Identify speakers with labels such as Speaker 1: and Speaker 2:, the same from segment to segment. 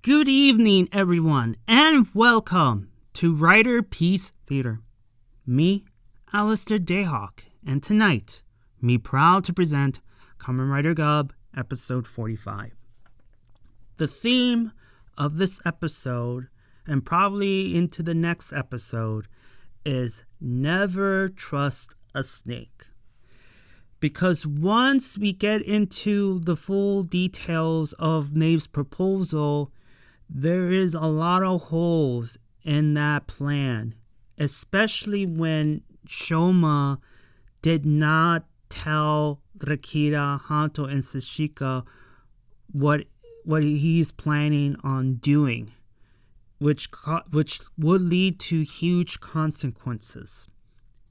Speaker 1: Good evening, everyone, and welcome to Riderpiece Theater. Me, Alistair Dayhawk, and tonight, me proud to present Kamen Rider Gavv, episode 45. The theme of this episode, and probably into the next episode, is never trust a snake. Because once we get into the full details of Nyelv's proposal, there is a lot of holes in that plan, especially when Shoma did not tell Rakita, Hanto, and Sachika what he's planning on doing, which would lead to huge consequences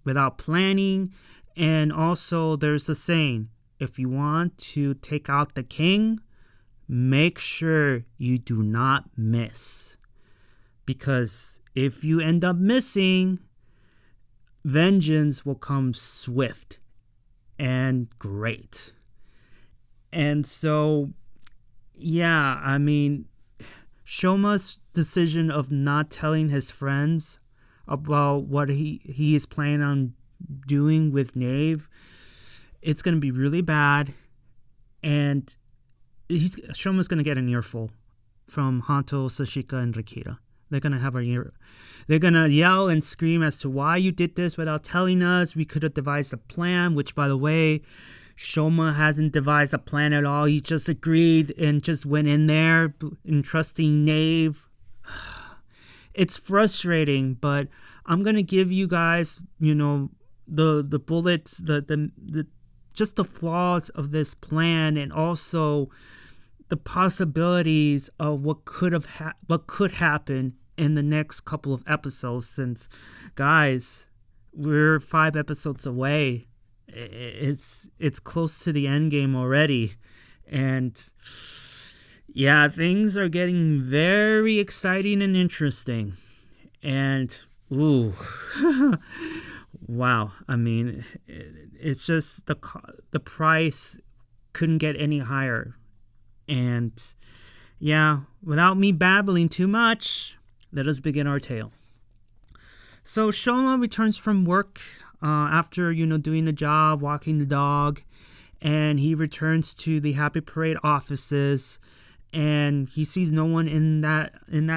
Speaker 1: without planning. And also, there's a saying, if you want to take out the king, make sure you do not miss. Because if you end up missing, vengeance will come swift and great. And so, yeah, I mean, Shoma's decision of not telling his friends about what he is planning on doing with Nyelv, it's going to be really bad. And Shoma's going to get an earful from Hanto, Sachika, and Rakita. They're going to have an ear. They're going to yell and scream as to why you did this without telling us. We could have devised a plan, which, by the way, Shoma hasn't devised a plan at all. He just agreed and just went in there entrusting Nyelv. It's frustrating, but I'm going to give you guys, the bullets, the just the flaws of this plan, and also the possibilities of what could happen in the next couple of episodes. Since, guys, we're 5 episodes away. It's close to the end game already, and yeah, things are getting very exciting and interesting. And ooh. Wow, I mean, it's just the price couldn't get any higher. And yeah, without me babbling too much, let us begin our tale. So Shoma returns from work after, doing the job, walking the dog, and he returns to the Happy Parade offices, and he sees no one in that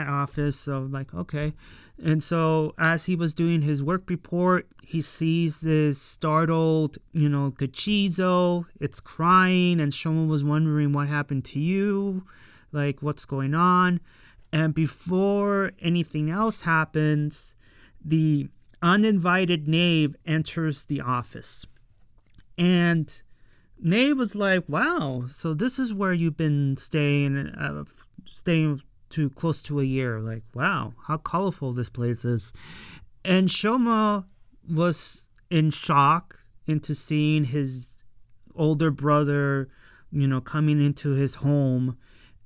Speaker 1: office. So like, okay. And so as he was doing his work report, he sees this startled, Gachizo. It's crying, and Shoma was wondering what happened to you, like what's going on. And before anything else happens, the uninvited Nyelv enters the office. And Nyelv was like, wow, so this is where you've been staying to close to a year. Like, wow, how colorful this place is. And Shoma was in shock into seeing his older brother, coming into his home,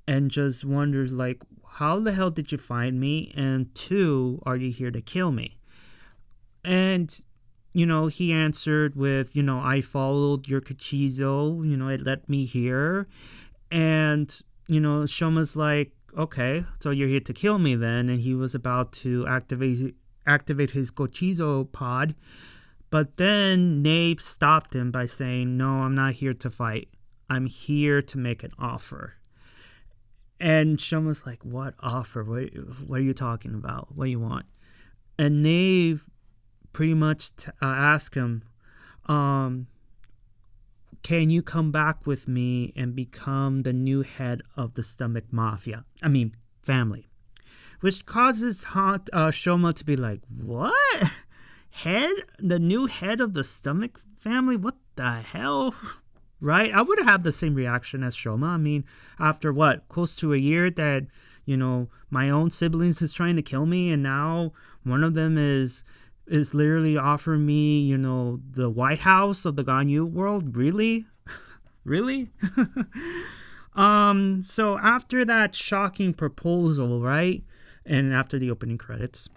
Speaker 1: and just wonders like, how the hell did you find me? And 2, are you here to kill me? And, he answered with, I followed your Kachizo, it led me here. And, Shoma's like, okay, so you're here to kill me then. And he was about to activate his Gochizo pod. But then Nyelv stopped him by saying, no, I'm not here to fight. I'm here to make an offer. And Shoma's like, what offer? What are you talking about? What do you want? And Nyelv pretty much asked him, can you come back with me and become the new head of the Stomach Mafia? Family. Which causes Shoma to be like, what? The new head of the Stomach family? What the hell? Right? I would have the same reaction as Shoma. After close to a year that, my own siblings is trying to kill me, and now one of them is literally offering me, the White House of the Ganyu world. Really? Really? So after that shocking proposal, right? And after the opening credits,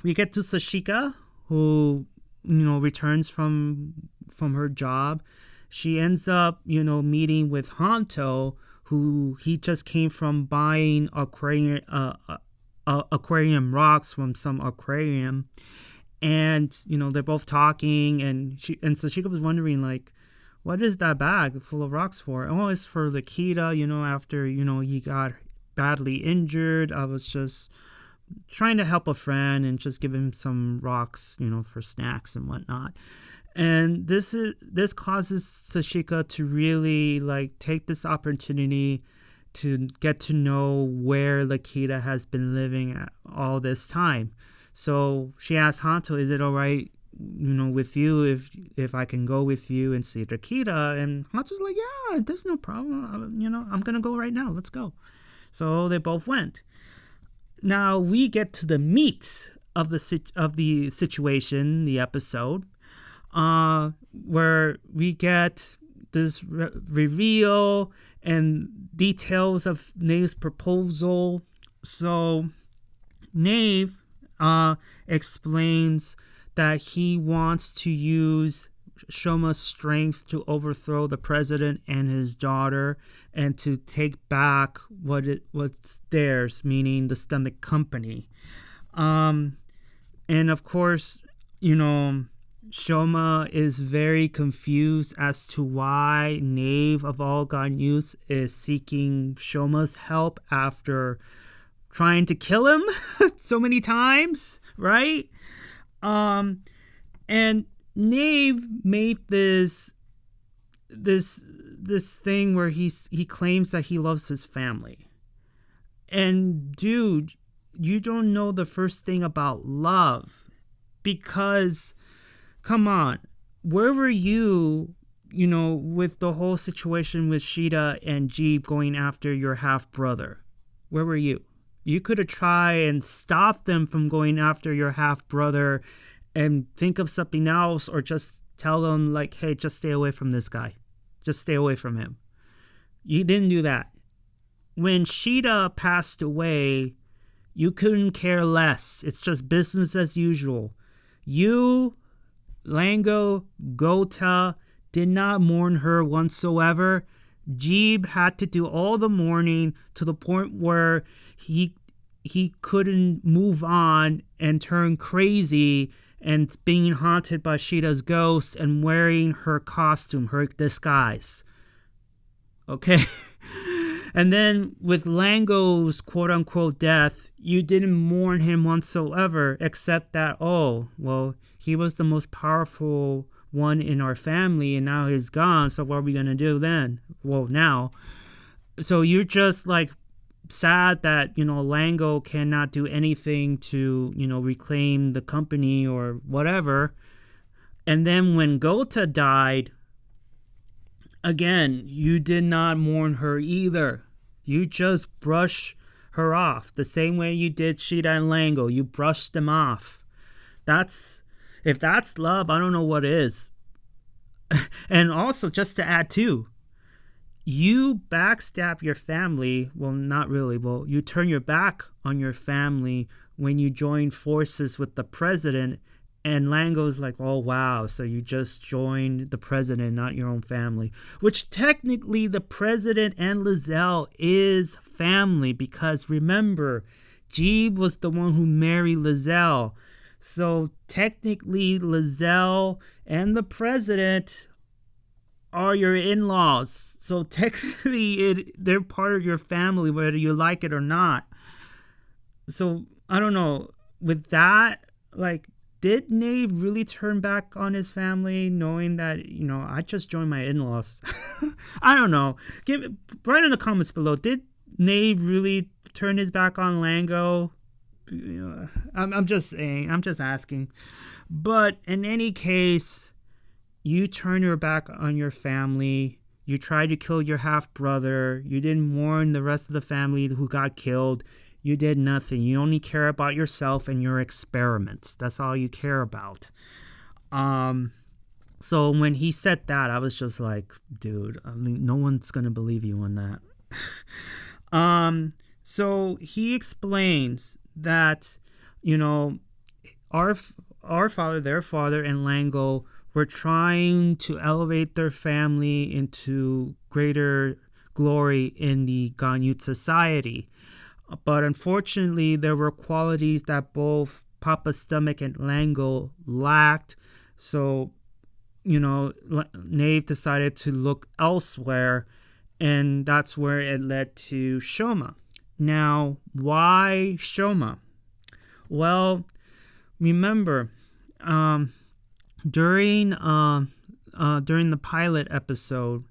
Speaker 1: we get to Sachika, who, returns from her job. She ends up, meeting with Hanto, who he just came from buying aquarium rocks from some aquarium. And, they're both talking, and Sachika was wondering, like, what is that bag full of rocks for? Oh, it's for Rakita, after, he got badly injured. I was just trying to help a friend and just give him some rocks, for snacks and whatnot. And this causes Sachika to really, like, take this opportunity to get to know where Rakita has been living at all this time. So she asked Hanto, is it all right, with you if I can go with you and see Rakita? And Hanto's like, yeah, there's no problem. I'm going to go right now. Let's go. So they both went. Now we get to the meat of the situation, the episode, where we get this reveal and details of Nyelv's proposal. So Nyelv explains that he wants to use Shoma's strength to overthrow the president and his daughter and to take back what's theirs, meaning the stomach company. And of course, Shoma is very confused as to why Nyelv of all God News is seeking Shoma's help after trying to kill him so many times, right? And Nyelv made this thing where he claims that he loves his family. And dude, you don't know the first thing about love, because come on, where were you, with the whole situation with Shida and Gavv going after your half brother? Where were you? You could have tried and stopped them from going after your half brother and think of something else, or just tell them, like, hey, just stay away from this guy. Just stay away from him. You didn't do that. When Shida passed away, you couldn't care less. It's just business as usual. You, Lango, Gota, did not mourn her whatsoever. Gavv had to do all the mourning to the point where he couldn't move on and turn crazy and being haunted by Shida's ghost and wearing her costume, her disguise. Okay? And then with Lango's quote-unquote death, you didn't mourn him whatsoever, except that, oh, well, he was the most powerful one in our family, and now he's gone, so what are we going to do then? Well, now. So you're just, like, sad that, Lango cannot do anything to, reclaim the company or whatever. And then when Gota died, again, you did not mourn her either. You just brushed her off the same way you did Shida and Lango. You brushed them off. If that's love, I don't know what is. And also, just to add too, you backstab your family. Well, not really. Well, you turn your back on your family when you join forces with the president. And Lango's like, oh, wow, so you just joined the president, not your own family. Which technically the president and Lizele is family, because remember, Gavv was the one who married Lizele. So technically Lizele and the president are your in-laws. So technically they're part of your family, whether you like it or not. So I don't know. With that, like, did Nyelv really turn back on his family, knowing that, I just joined my in-laws? I don't know. Write in the comments below. Did Nyelv really turn his back on Lango? I'm just saying. I'm just asking. But in any case, you turn your back on your family. You tried to kill your half-brother. You didn't mourn the rest of the family who got killed. You did nothing. You only care about yourself and your experiments. That's all you care about. So when he said that, I was just like, dude, I mean, no one's going to believe you on that. So he explains that, our father, their father, and Lango were trying to elevate their family into greater glory in the Ganyut society. But unfortunately, there were qualities that both Papa Stomach and Lango lacked. So, Nyelv decided to look elsewhere, and that's where it led to Shoma. Now, why Shoma? Well, remember, during the pilot episode,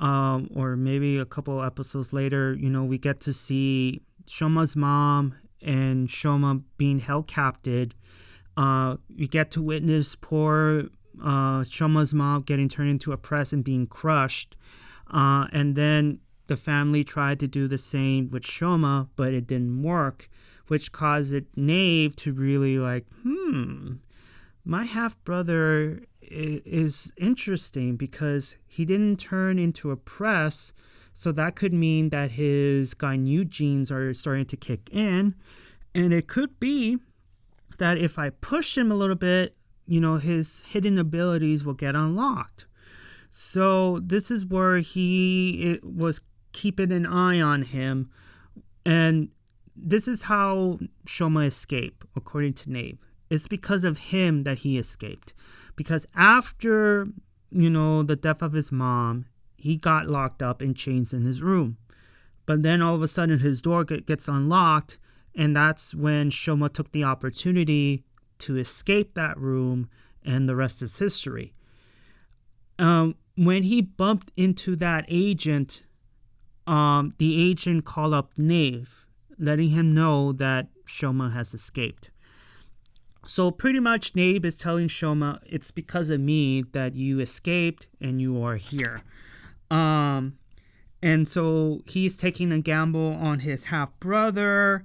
Speaker 1: or maybe a couple episodes later, we get to see Shoma's mom and Shoma being held captive. We get to witness poor Shoma's mom getting turned into a press and being crushed. And then the family tried to do the same with Shoma, but it didn't work, which caused Nyelv to really my half-brother is interesting because he didn't turn into a press, so that could mean that his Ganyu genes are starting to kick in, and it could be that if I push him a little bit, his hidden abilities will get unlocked. So this is where he was keeping an eye on him, and this is how Shoma escaped, according to Nyelv. It's because of him that he escaped. Because after, the death of his mom, he got locked up in chains in his room. But then all of a sudden his door gets unlocked, and that's when Shoma took the opportunity to escape that room, and the rest is history. When he bumped into that agent, the agent called up Nyelv, letting him know that Shoma has escaped. So pretty much Nyelv is telling Shoma, it's because of me that you escaped and you are here. And so he's taking a gamble on his half-brother,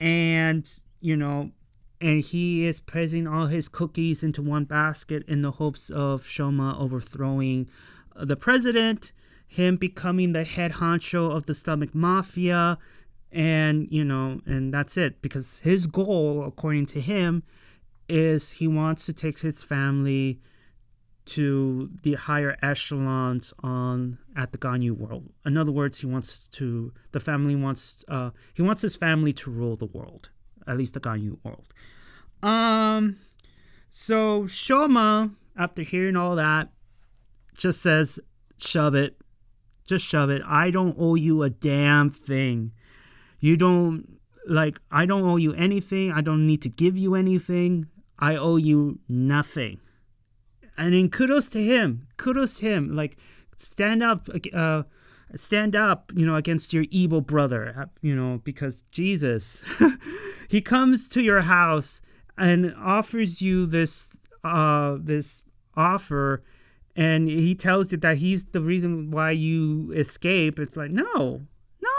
Speaker 1: and he is placing all his cookies into one basket in the hopes of Shoma overthrowing the president, him becoming the head honcho of the Stomach Mafia, and that's it. Because his goal, according to him, is he wants to take his family to the higher echelons at the Ganyu world. In other words, he wants his family to rule the world, at least the Ganyu world. So Shoma, after hearing all that, just says, shove it. Just shove it. I don't owe you a damn thing. I don't owe you anything. I don't need to give you anything. I owe you nothing. And then kudos to him. Stand up, against your evil brother, because Jesus, he comes to your house and offers you this offer, and he tells you that he's the reason why you escape. It's like, no,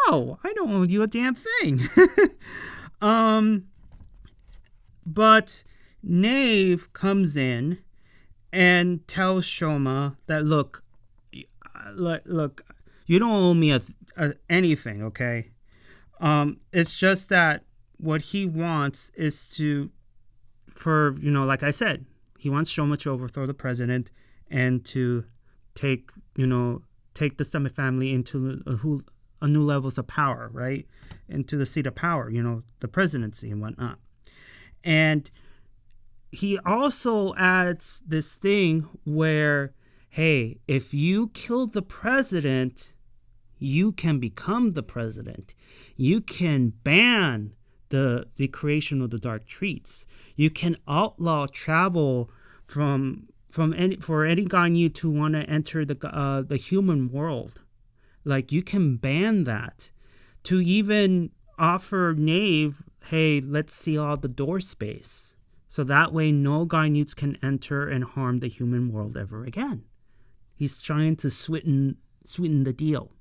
Speaker 1: I don't owe you a damn thing. But Nyelv comes in and tells Shoma that, look, you don't owe me anything, okay? It's just that what he wants is like I said, he wants Shoma to overthrow the president and to take the Stomach family into a new levels of power, right? Into the seat of power, the presidency and whatnot. And he also adds this thing where, hey, if you kill the president, you can become the president. You can ban the creation of the dark treats. You can outlaw travel for any Ganyu to want to enter the human world. Like, you can ban that. To even offer Nyelv, hey, let's seal all the door space. So that way no Ganyuts can enter and harm the human world ever again. He's trying to sweeten the deal.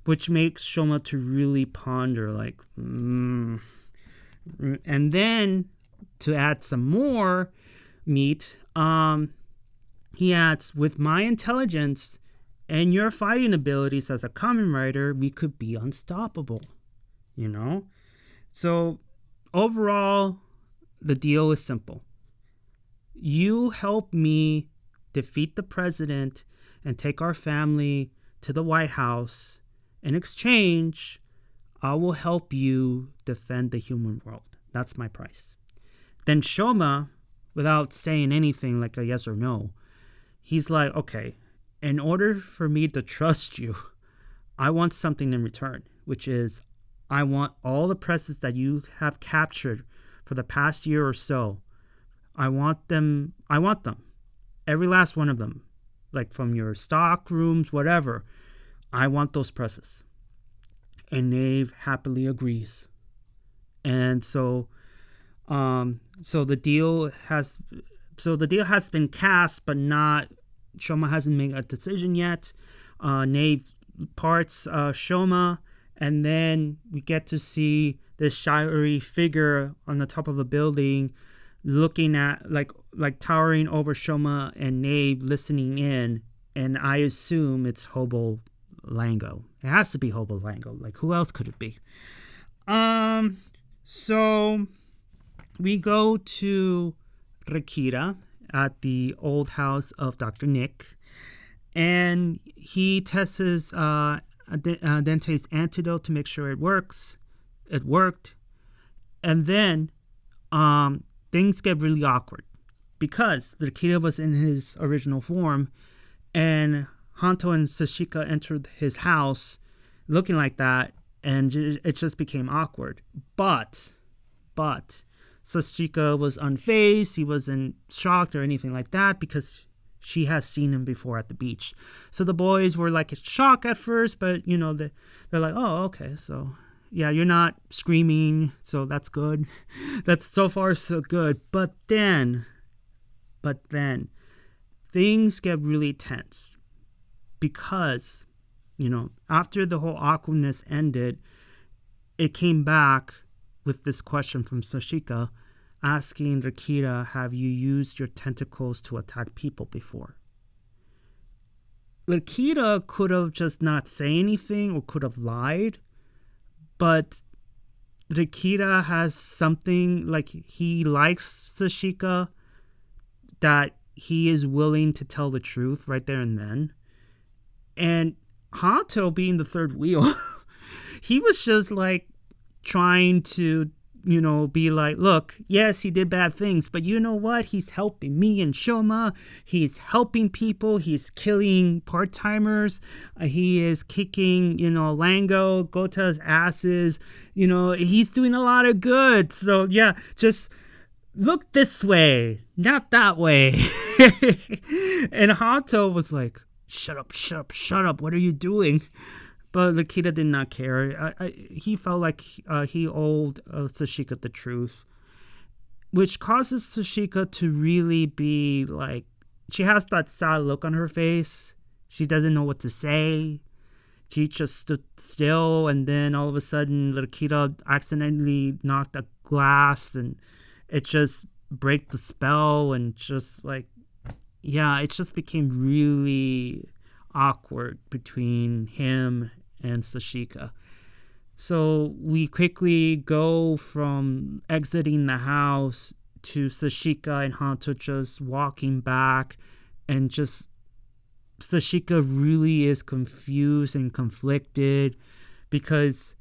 Speaker 1: Which makes Shoma to really ponder, And then, to add some more meat, he adds, with my intelligence and your fighting abilities as a Kamen Rider, we could be unstoppable. So, overall, the deal is simple. You help me defeat the president and take our family to the White House. In exchange, I will help you defend the human world. That's my price. Then Shoma, without saying anything like a yes or no, he's like, okay, in order for me to trust you, I want something in return, which is I want all the presses that you have captured for the past year or so. I want them. Every last one of them. Like from your stock rooms, whatever. I want those presses. And Nyelv happily agrees. And so the deal has been cast, but not Shoma hasn't made a decision yet. Nyelv parts Shoma, and then we get to see this shadowy figure on the top of a building looking at like towering over Shoma and Nyelv, listening in, and I assume it's Hobo Lango. It has to be Hobo Lango. Like, who else could it be? So we go to Rakita at the old house of Dr. Nick, and he tests Dente's antidote to make sure it works. It worked. And then things get really awkward because Rakita was in his original form, and Hanto and Sachika entered his house looking like that, and it just became awkward. But Sachika was unfazed. He wasn't shocked or anything like that because she has seen him before at the beach. So the boys were like shocked at first, but they're like, oh, okay, so yeah, you're not screaming, so that's good. That's so far so good. But then things get really tense because after the whole awkwardness ended, it came back with this question from Sachika asking Rakita, have you used your tentacles to attack people before? Rakita could have just not say anything or could have lied, but Rakita has something, like he likes Sachika, that he is willing to tell the truth right there and then. And Hanto, being the third wheel, he was just like trying to, be like, look, yes, he did bad things, but you know what? He's helping me and Shoma. He's helping people. He's killing part-timers. He is kicking, Lango, Gota's asses. He's doing a lot of good. So, yeah, just look this way, not that way. And Hanto was like, shut up. What are you doing? But Rakita did not care. He felt like he owed Sachika the truth, which causes Sachika to really be like, she has that sad look on her face. She doesn't know what to say. She just stood still, and then all of a sudden, Rakita accidentally knocked a glass, and it just break the spell, and just like, yeah, it just became really awkward between him and Sachika. So we quickly go from exiting the house to Sachika and Hanto just walking back, and just Sachika really is confused and conflicted because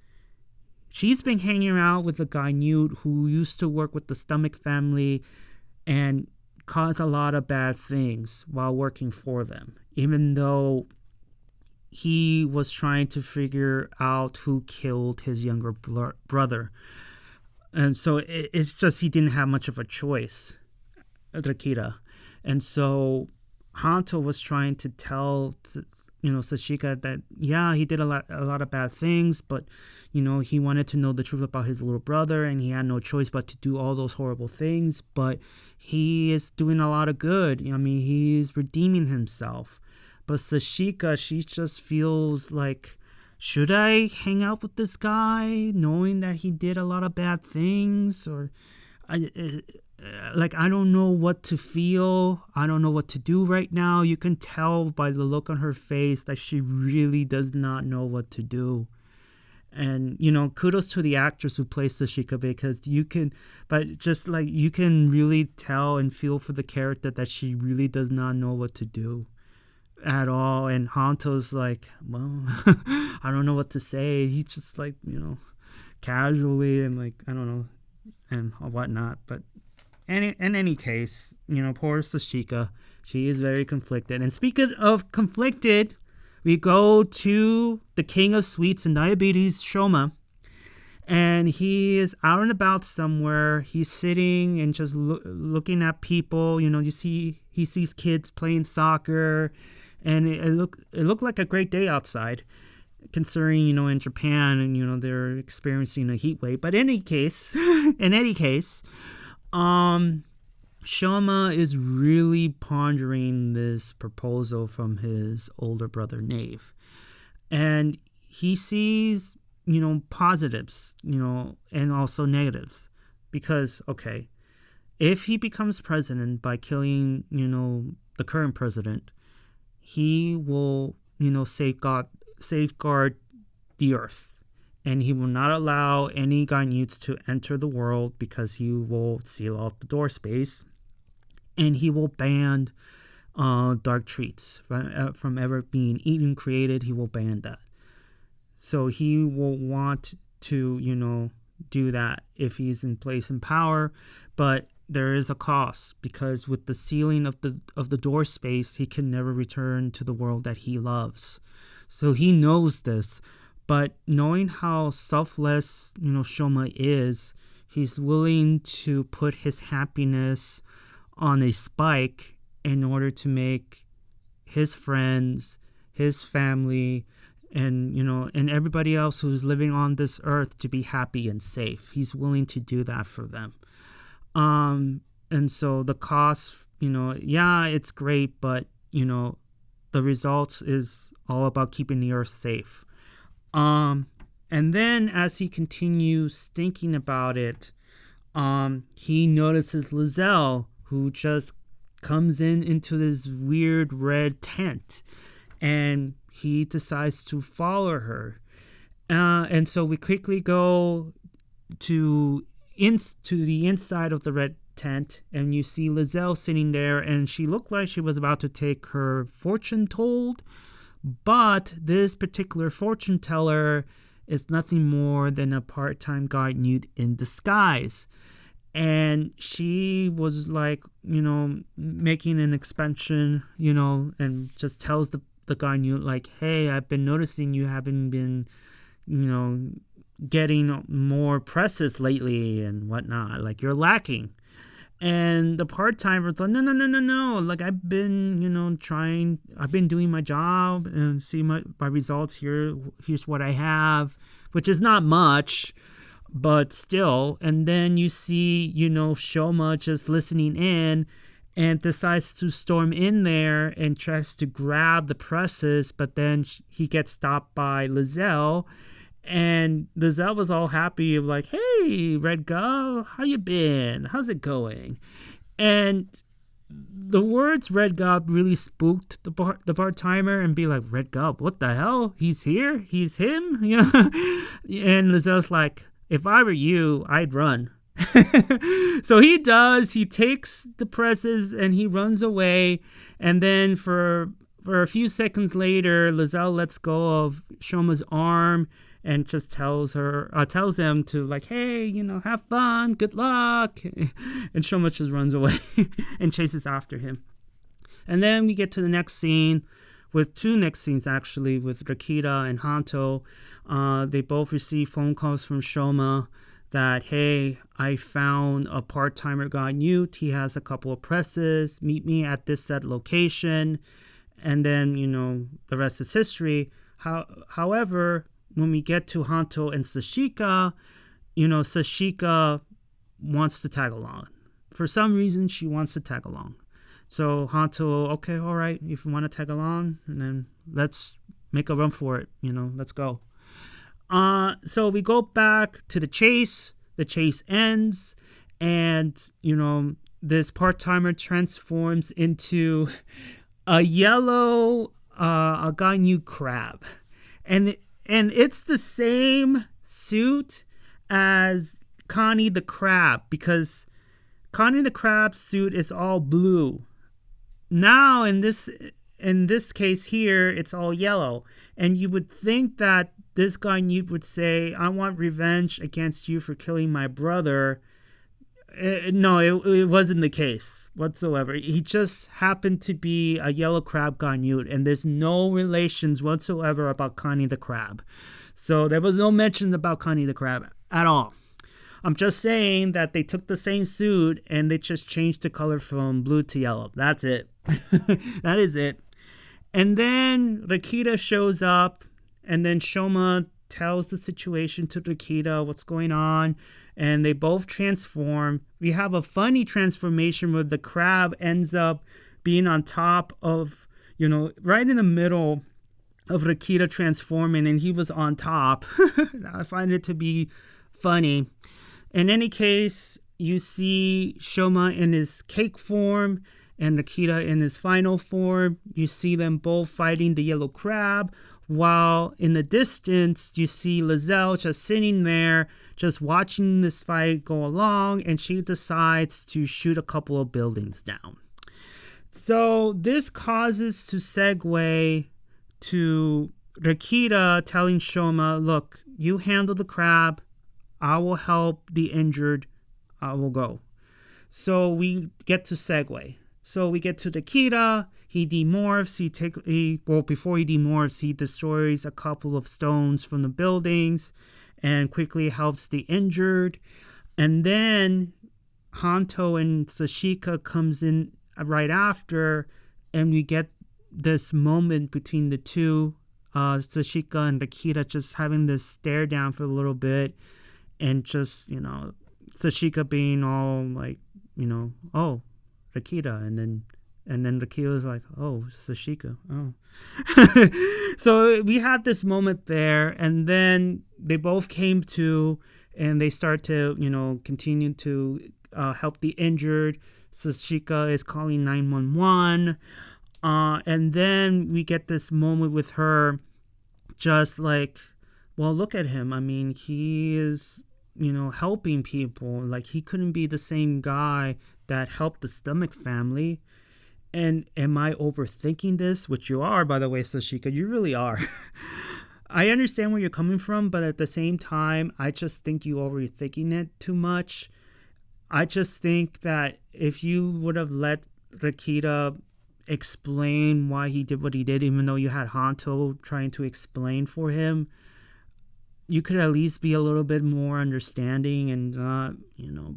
Speaker 1: she's been hanging out with a guy Newt who used to work with the Stomach family and caused a lot of bad things while working for them, even though he was trying to figure out who killed his younger brother. And so it's just he didn't have much of a choice, Rakita. And so Hanto was trying to tell, Sachika that, yeah, he did a lot of bad things, but, he wanted to know the truth about his little brother, and he had no choice but to do all those horrible things. But he is doing a lot of good. He's redeeming himself. But Sachika, she just feels like, should I hang out with this guy knowing that he did a lot of bad things? Or, I don't know what to feel. I don't know what to do right now. You can tell by the look on her face that she really does not know what to do. And, kudos to the actress who plays Sachika, because you can really tell and feel for the character that she really does not know what to do. at all. And Hanto's like, well, I don't know what to say. He's just like, casually and like, I don't know, and whatnot. But in any case, poor Sachika, she is very conflicted. And speaking of conflicted, we go to the king of sweets and diabetes, Shoma. And he is out and about somewhere. He's sitting and just looking at people. He sees kids playing soccer, and it looked like a great day outside, considering in Japan and they're experiencing a heat wave. But in any case, Shoma is really pondering this proposal from his older brother Nyelv, and he sees positives, and also negatives. Because, okay, if he becomes president by killing, the current president, he will, safeguard the earth. And he will not allow any Gainyuts to enter the world because he will seal off the door space. And he will ban dark treats from ever being eaten, created. He will ban that. So he will want to, do that if he's in place in power, but there is a cost, because with the sealing of the door space, he can never return to the world that he loves. So he knows this, but knowing how selfless, Shoma is, he's willing to put his happiness on a spike in order to make his friends, his family, and everybody else who's living on this earth to be happy and safe. He's willing to do that for them. And so the cost, it's great, but, the results is all about keeping the earth safe. And then as he continues thinking about it, he notices Lizele, who just comes into this weird red tent, and he decides to follow her. And so we quickly go to the inside of the red tent, and you see Lizele sitting there, and she looked like she was about to take her fortune told, but this particular fortune teller is nothing more than a part-time Gainyut in disguise. And she was like, making an expansion, and just tells the Gainyut like, hey, I've been noticing you haven't been, getting more presses lately and whatnot. Like, you're lacking. And the part-timer thought, no. Like, I've been, I've been doing my job and see my results here. Here's what I have, which is not much, but still. And then you see, Shoma just listening in and decides to storm in there and tries to grab the presses, but then he gets stopped by Lizele. And Lizele was all happy, like, hey, Red Gavv, how you been? How's it going? And the words Red Gavv really spooked the part-timer, and be like, Red Gavv, what the hell? He's here? He's him? And Lizele's like, if I were you, I'd run. So he does. He takes the presses and he runs away. And then for a few seconds later, Lizele lets go of Shoma's arm and just tells him to, like, hey, have fun, good luck. And Shoma just runs away and chases after him. And then we get to the next scene, with two next scenes actually, with Rakita and Hanto. They both receive phone calls from Shoma that, hey, I found a part-timer Gainyut. He has a couple of presses. Meet me at this set location. And then, the rest is history. However, when we get to Hanto and Sachika, Sachika wants to tag along. For some reason, she wants to tag along. So Hanto, okay, all right, if you want to tag along, then let's make a run for it. Let's go. So we go back to the chase. The chase ends, and this part-timer transforms into a yellow a Gainyut crab, and it's the same suit as Connie the crab, because Connie the crab's suit is all blue. Now in this in this case here, it's all yellow. And you would think that this guy Nyelv would say, I want revenge against you for killing my brother. No, it wasn't the case whatsoever. He just happened to be a yellow crab Nyelv, and there's no relations whatsoever about Connie the crab. So there was no mention about Connie the crab at all. I'm just saying that they took the same suit and they just changed the color from blue to yellow. That's it. That is it. And then Rakita shows up, and then Shoma tells the situation to Rakita, what's going on, and they both transform. We have a funny transformation where the crab ends up being on top of, right in the middle of Rakita transforming, and he was on top. I find it to be funny. In any case, you see Shoma in his cake form and Rakita in his final form. You see them both fighting the yellow crab, while in the distance, you see Lizele just sitting there, just watching this fight go along, and she decides to shoot a couple of buildings down. So this causes to segue to Rakita telling Shoma, look, you handle the crab, I will help the injured, I will go. So we get to segue. So we get to Rakita. He demorphs. Before he demorphs, he destroys a couple of stones from the buildings and quickly helps the injured. And then Hanto and Sachika comes in right after, and we get this moment between the two, Sachika and Rakita just having this stare down for a little bit, and just, Sachika being all like, oh, Rakita, and then Rakita was like, oh, Sachika, oh. So we had this moment there, and then they both came to, and they start to, continue to help the injured. Sachika is calling 911, and then we get this moment with her, just like, well, look at him. I mean, he is, helping people. Like, he couldn't be the same guy that helped the Stomach family. And am I overthinking this? Which you are, by the way, Sachika. You really are. I understand where you're coming from, but at the same time, I just think you overthinking it too much. I just think that if you would have let Rakita explain why he did what he did, even though you had Hanto trying to explain for him, you could at least be a little bit more understanding and not,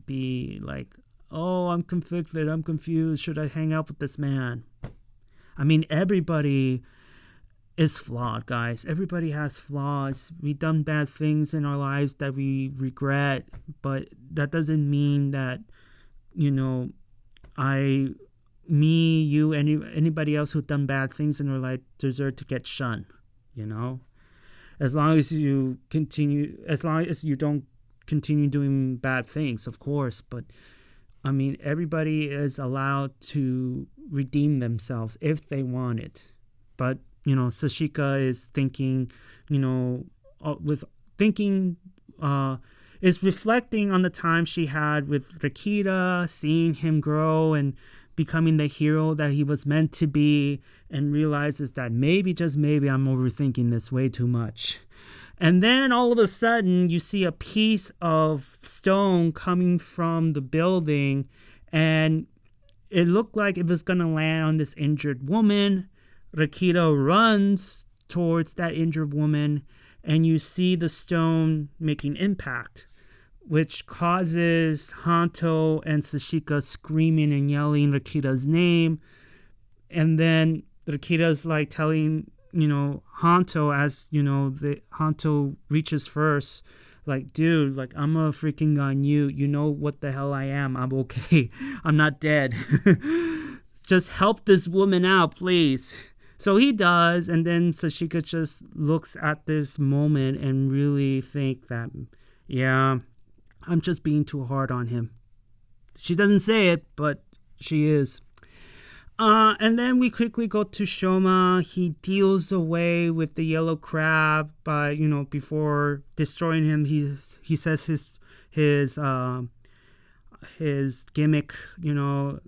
Speaker 1: be like, oh, I'm conflicted, I'm confused, should I hang out with this man? I mean, everybody is flawed, guys. Everybody has flaws. We've done bad things in our lives that we regret, but that doesn't mean that, me, you, anybody else who've done bad things in their life deserve to get shunned, As long as you don't continue doing bad things, of course. But, I mean, everybody is allowed to redeem themselves if they want it. But, Sachika is thinking, is reflecting on the time she had with Rakita, seeing him grow and becoming the hero that he was meant to be, and realizes that maybe, just maybe, I'm overthinking this way too much. And then all of a sudden, you see a piece of stone coming from the building, and it looked like it was going to land on this injured woman. Rakita runs towards that injured woman, and you see the stone making impact, which causes Hanto and Sachika screaming and yelling Rakita's name. And then Rakita's like telling, Hanto, as, Hanto reaches first, like, dude, like, I'm a freaking Nyelv. You know what the hell I am. I'm okay. I'm not dead. Just help this woman out, please. So he does, and then Sachika just looks at this moment and really think that, yeah, I'm just being too hard on him. She doesn't say it, but she is. And then we quickly go to Shoma. He deals away with the yellow crab by, before destroying him. He says his gimmick,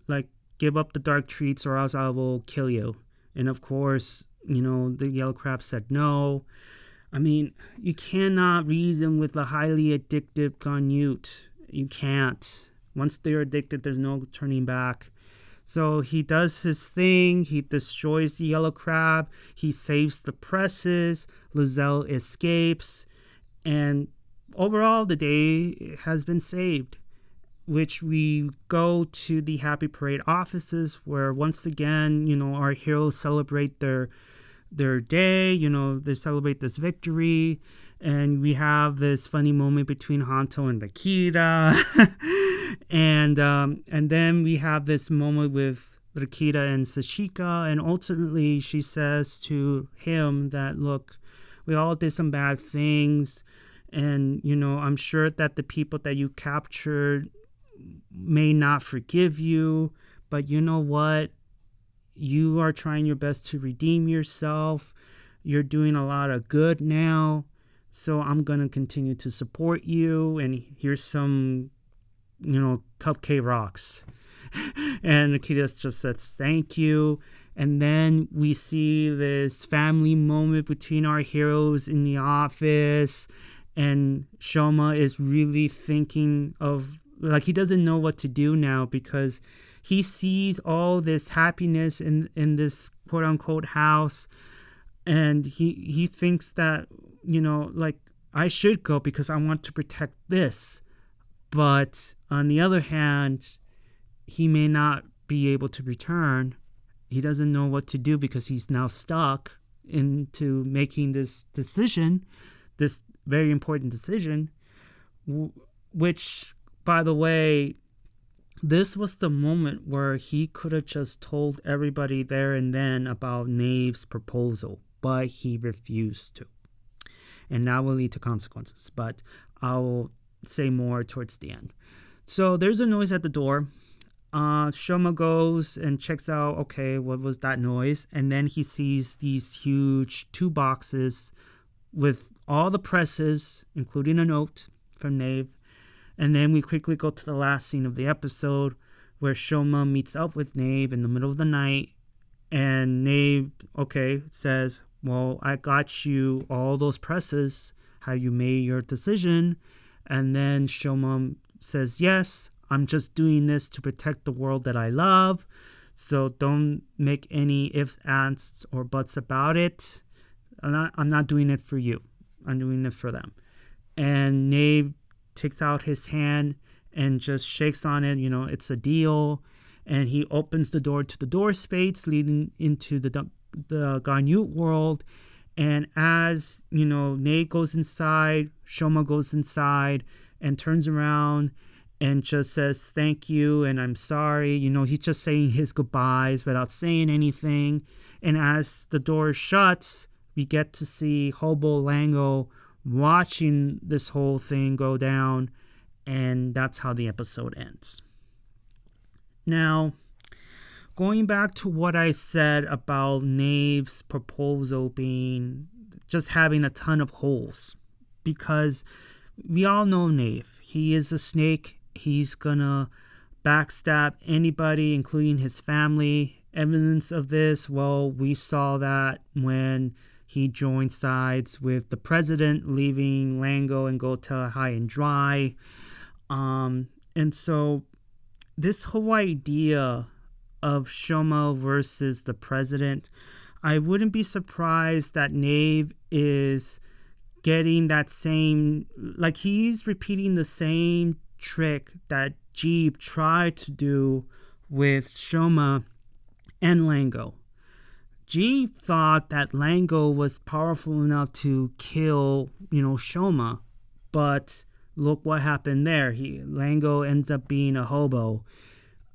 Speaker 1: like, give up the dark treats or else I will kill you. And of course, the yellow crab said no. I mean, you cannot reason with a highly addictive Ganyut. You can't. Once they're addicted, there's no turning back. So he does his thing. He destroys the yellow crab. He saves the presses. Lizele escapes. And overall, the day has been saved. Which we go to the Happy Parade offices where once again, our heroes celebrate their day. They celebrate this victory. And we have this funny moment between Hanto and Rakita. and then we have this moment with Rakita and Sachika. And ultimately, she says to him that, look, we all did some bad things. And, I'm sure that the people that you captured may not forgive you. But you know what? You are trying your best to redeem yourself. You're doing a lot of good now. So I'm going to continue to support you. And here's some, cupcake rocks. And Rakita just says, thank you. And then we see this family moment between our heroes in the office. And Shoma is really thinking of, he doesn't know what to do now because he sees all this happiness in this quote unquote house. And he thinks that, I should go because I want to protect this. But on the other hand, he may not be able to return. He doesn't know what to do because he's now stuck into making this decision, this very important decision, which, by the way, this was the moment where he could have just told everybody there and then about Nyelv's proposal, but he refused to. And that will lead to consequences, but I'll say more towards the end. So there's a noise at the door. Shoma goes and checks out, okay, what was that noise? And then he sees these huge 2 boxes with all the presses, including a note from Nyelv. And then we quickly go to the last scene of the episode where Shoma meets up with Nyelv in the middle of the night. And Nyelv, says, well, I got you all those presses. Have you made your decision? And then Shoma says, yes, I'm just doing this to protect the world that I love. So don't make any ifs, ands, or buts about it. I'm not doing it for you. I'm doing it for them. And Nyelv takes out his hand and just shakes on it. It's a deal. And he opens the door to the door space leading into the Ganyut world. And as, Nyelv goes inside, Shoma goes inside and turns around and just says, thank you and I'm sorry. He's just saying his goodbyes without saying anything. And as the door shuts, we get to see Hobo Lango watching this whole thing go down. And that's how the episode ends. Now, going back to what I said about Nyelv's proposal being just having a ton of holes, because we all know Nyelv. He is a snake. He's gonna backstab anybody, including his family. Evidence of this, well, we saw that when he joined sides with the president, leaving Lango and Gota high and dry. And so this whole idea of Shoma versus the president, I wouldn't be surprised that Nyelv is getting that same, he's repeating the same trick that Gavv tried to do with Shoma and Lango. Gavv thought that Lango was powerful enough to kill, Shoma, but look what happened there. Lango ends up being a hobo,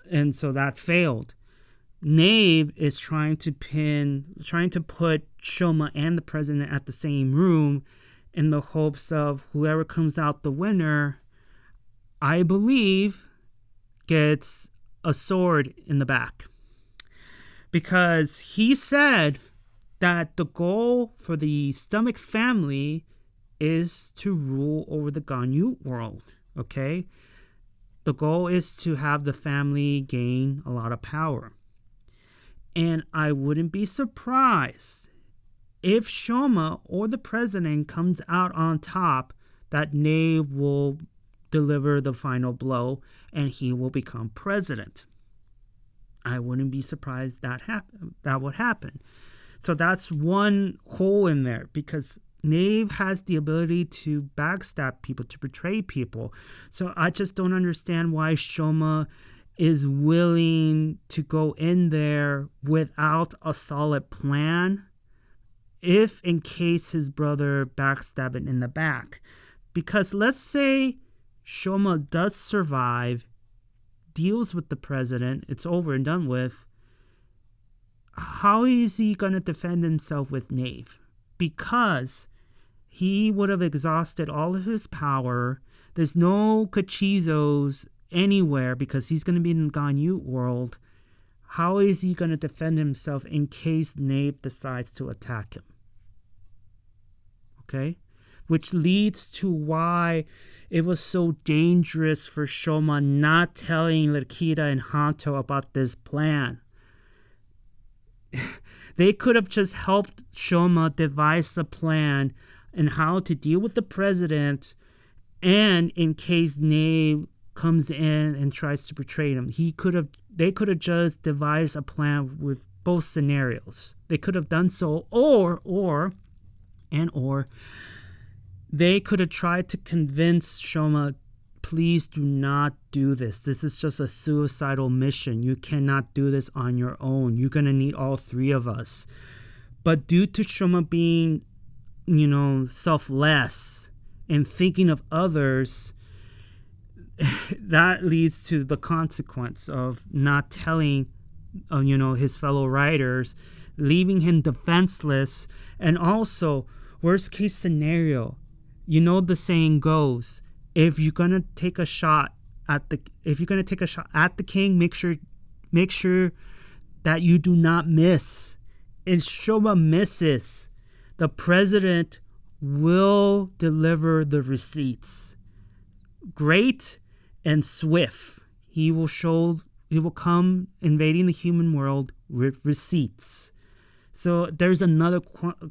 Speaker 1: and so that failed. Nyelv is trying to put Shoma and the president at the same room in the hopes of whoever comes out the winner, I believe, gets a sword in the back. Because he said that the goal for the Stomach family is to rule over the Ganyut world, okay? The goal is to have the family gain a lot of power. And I wouldn't be surprised if Shoma or the president comes out on top, that Nyelv will deliver the final blow and he will become president. I wouldn't be surprised that would happen. So that's one hole in there, because Nyelv has the ability to backstab people, to betray people. So I just don't understand why Shoma is willing to go in there without a solid plan, if in case his brother backstab it in the back. Because let's say Shoma does survive, deals with the president, it's over and done with. How is he going to defend himself with Nyelv? Because he would have exhausted all of his power. There's no Kachizos anywhere because he's going to be in the Ganyu world. How is he going to defend himself in case Nyelv decides to attack him? Okay? Which leads to why it was so dangerous for Shoma not telling Rakita and Hanto about this plan. They could have just helped Shoma devise a plan and how to deal with the president, and in case Nyelv comes in and tries to betray him, they could have just devised a plan with both scenarios. They could have done so, or they could have tried to convince Shoma, please do not do this. This is just a suicidal mission. You cannot do this on your own. You're going to need all three of us. But due to Shoma being, selfless and thinking of others, that leads to the consequence of not telling, his fellow riders, leaving him defenseless. And also, worst case scenario, the saying goes, if you're gonna take a shot at the king, make sure that you do not miss. And Shoma misses, the president will deliver the receipts. Great and swift. He will come invading the human world with receipts. So there's another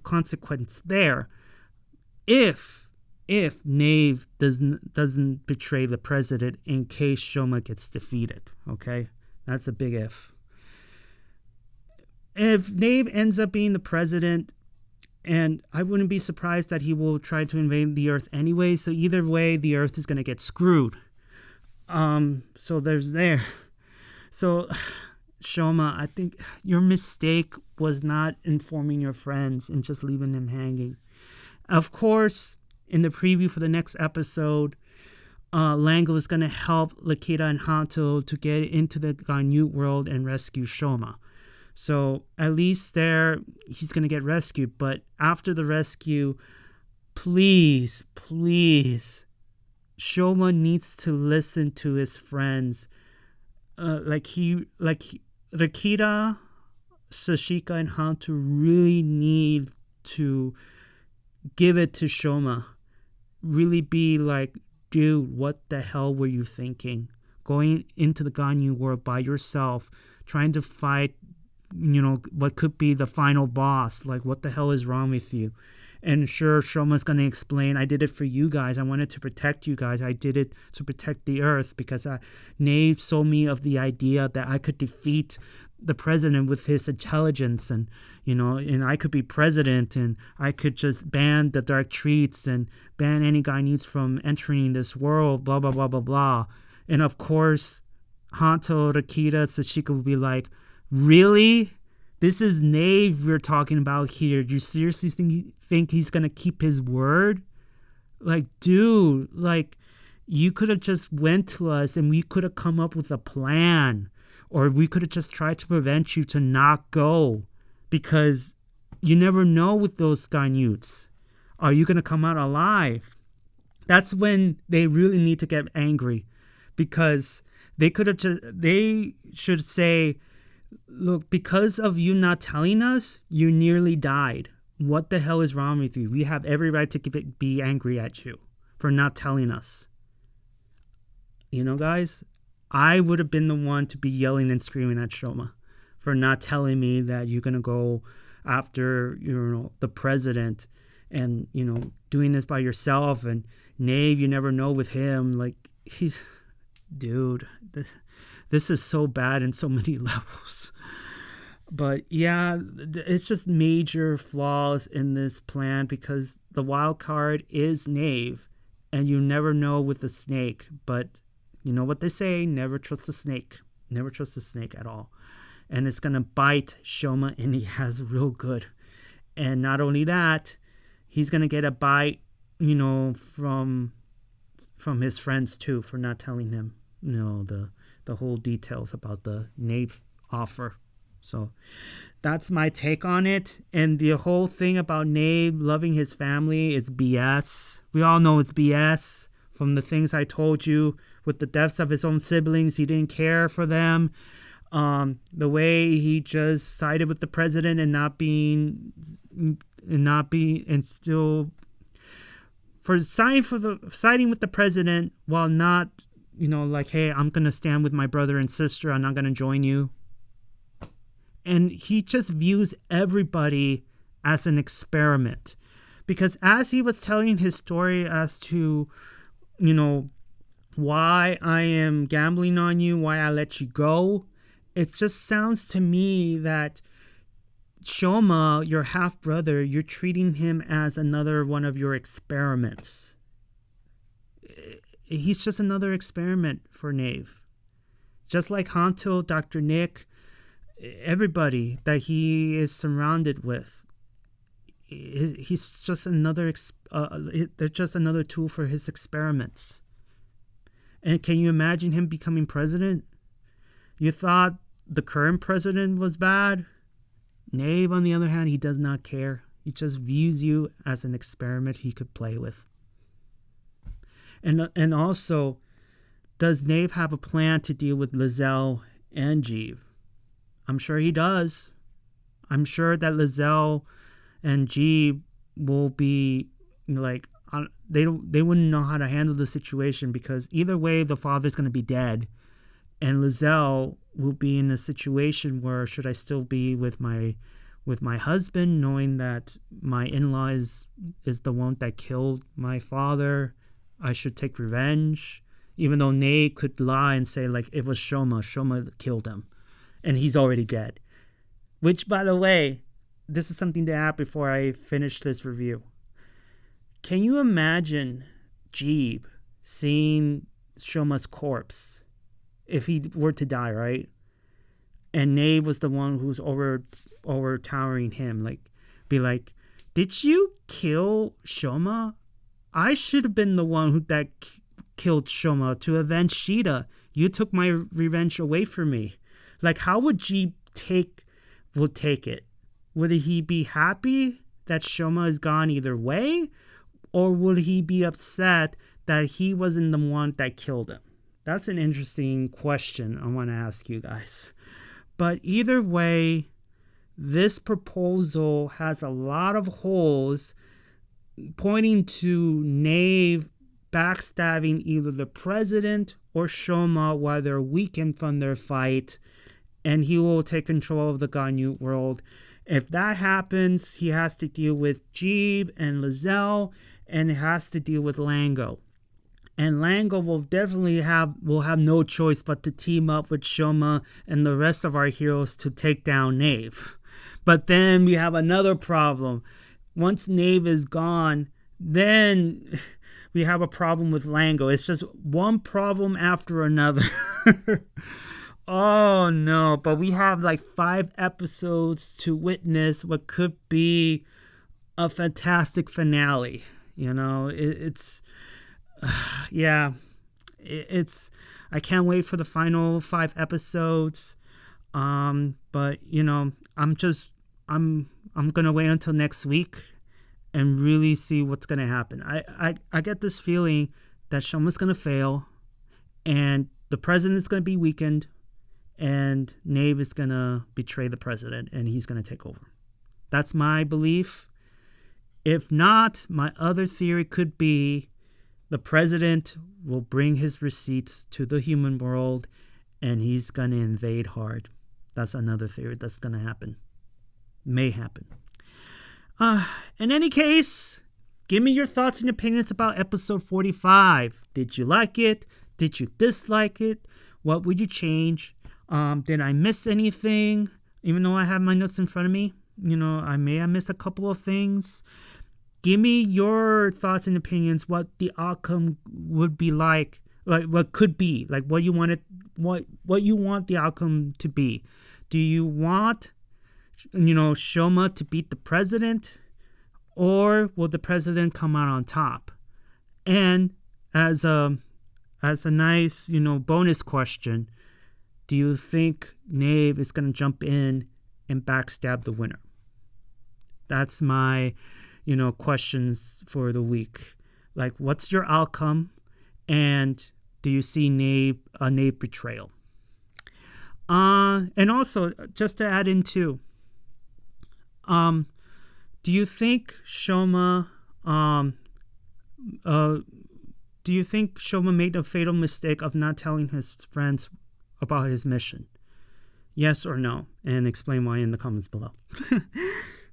Speaker 1: consequence there. If Nyelv doesn't betray the president in case Shoma gets defeated, okay? That's a big if. If Nyelv ends up being the president, and I wouldn't be surprised that he will try to invade the Earth anyway, so either way, the Earth is going to get screwed. So there's there. So, Shoma, I think your mistake was not informing your friends and just leaving them hanging. Of course, in the preview for the next episode, Lango is going to help Rakita and Hanto to get into the Ganyu world and rescue Shoma. So at least there, he's going to get rescued. But after the rescue, please, Shoma needs to listen to his friends. Rakita, Sachika, and Hanto really need to give it to Shoma. Really be like, dude, what the hell were you thinking? Going into the Ganyu world by yourself, trying to fight, what could be the final boss. Like, what the hell is wrong with you? And sure, Shoma's going to explain, I did it for you guys. I wanted to protect you guys. I did it to protect the Earth because Nyelv sold me of the idea that I could defeat the president with his intelligence, and and I could be president, and I could just ban the dark treats and ban any Ganyuts from entering this world, blah, blah, blah, blah, blah. And of course, Hanto, Rakita, Sachika will be like, really? This is Nyelv we're talking about here. Do you seriously think he's going to keep his word? Like, dude, you could have just went to us and we could have come up with a plan. Or we could have just tried to prevent you to not go. Because you never know with those Ganyuts. Are you going to come out alive? That's when they really need to get angry. Because they should say, look, because of you not telling us, you nearly died. What the hell is wrong with you? We have every right to be angry at you for not telling us. Guys, I would have been the one to be yelling and screaming at Shoma for not telling me that you're gonna go after the president, and doing this by yourself. And Nyelv, you never know with him. Like, dude, this is so bad in so many levels. But yeah, it's just major flaws in this plan, because the wild card is Nyelv, and you never know with the snake. But you know what they say, never trust the snake. Never trust the snake at all. And it's going to bite Shoma, and he has real good. And not only that, he's going to get a bite, from his friends too, for not telling him, the whole details about the Nyelv offer. So that's my take on it. And the whole thing about Nyelv loving his family is BS. We all know it's BS from the things I told you with the deaths of his own siblings. He didn't care for them. The way he just sided with the president and siding with the president while not, like, hey, I'm going to stand with my brother and sister. I'm not going to join you. And he just views everybody as an experiment. Because as he was telling his story as to, why I am gambling on you, why I let you go, it just sounds to me that Shoma, your half-brother, you're treating him as another one of your experiments. He's just another experiment for Nyelv. Just like Hanto, Dr. Nick, everybody that he is surrounded with, he's just another. They're just another tool for his experiments. And can you imagine him becoming president? You thought the current president was bad? Nyelv, on the other hand, he does not care. He just views you as an experiment he could play with. And also, does Nyelv have a plan to deal with Lizele and Gavv? I'm sure he does. I'm sure that Lizele and Gavv will be like, they wouldn't know how to handle the situation, because either way the father's going to be dead, and Lizele will be in a situation where, should I still be with my husband, knowing that my in-law is the one that killed my father? I should take revenge, even though Nyelv could lie and say, like, it was Shoma killed him, and he's already dead. Which, by the way, this is something to add before I finish this review. Can you imagine Gavv seeing Shoma's corpse if he were to die, right? And Nyelv was the one who's overtowering him. Like, be like, did you kill Shoma? I should have been the one that killed Shoma to avenge Shida. You took my revenge away from me. Like, how would Gavv take it? Would he be happy that Shoma is gone either way? Or would he be upset that he wasn't the one that killed him? That's an interesting question I want to ask you guys. But either way, this proposal has a lot of holes, pointing to Nyelv backstabbing either the president or Shoma while they're weakened from their fight, and he will take control of the Ganyu world. If that happens, he has to deal with Gavv and Lizele, and it has to deal with Lango. And Lango will definitely have no choice but to team up with Shoma and the rest of our heroes to take down Nyelv. But then we have another problem. Once Nyelv is gone, then we have a problem with Lango. It's just one problem after another. Oh no, but we have like 5 episodes to witness what could be a fantastic finale. It's I can't wait for the final 5 episodes. But I'm gonna wait until next week and really see what's gonna happen. I get this feeling that Shoma's gonna fail, and the president's gonna be weakened, and Nyelv is gonna betray the president, and he's gonna take over. That's my belief. If not, my other theory could be the president will bring his receipts to the human world, and he's going to invade hard. That's another theory that's going to happen. May happen. In any case, give me your thoughts and opinions about episode 45. Did you like it? Did you dislike it? What would you change? Did I miss anything? Even though I have my notes in front of me, I may have missed a couple of things. Give me your thoughts and opinions, what the outcome would be like what could be, like what you want the outcome to be. Do you want, Shoma to beat the president, or will the president come out on top? And as a nice, bonus question, do you think Nyelv is going to jump in and backstab the winner? That's my, questions for the week. Like, what's your outcome? And do you see a Nyelv betrayal? And also, just to add in too, do you think Shoma made a fatal mistake of not telling his friends about his mission? Yes or no? And explain why in the comments below.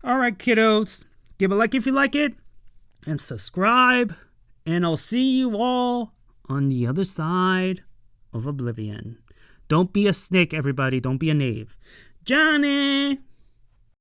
Speaker 1: All right, kiddos. Give a like if you like it. And subscribe. And I'll see you all on the other side of oblivion. Don't be a snake, everybody. Don't be a Nyelv. Johnny!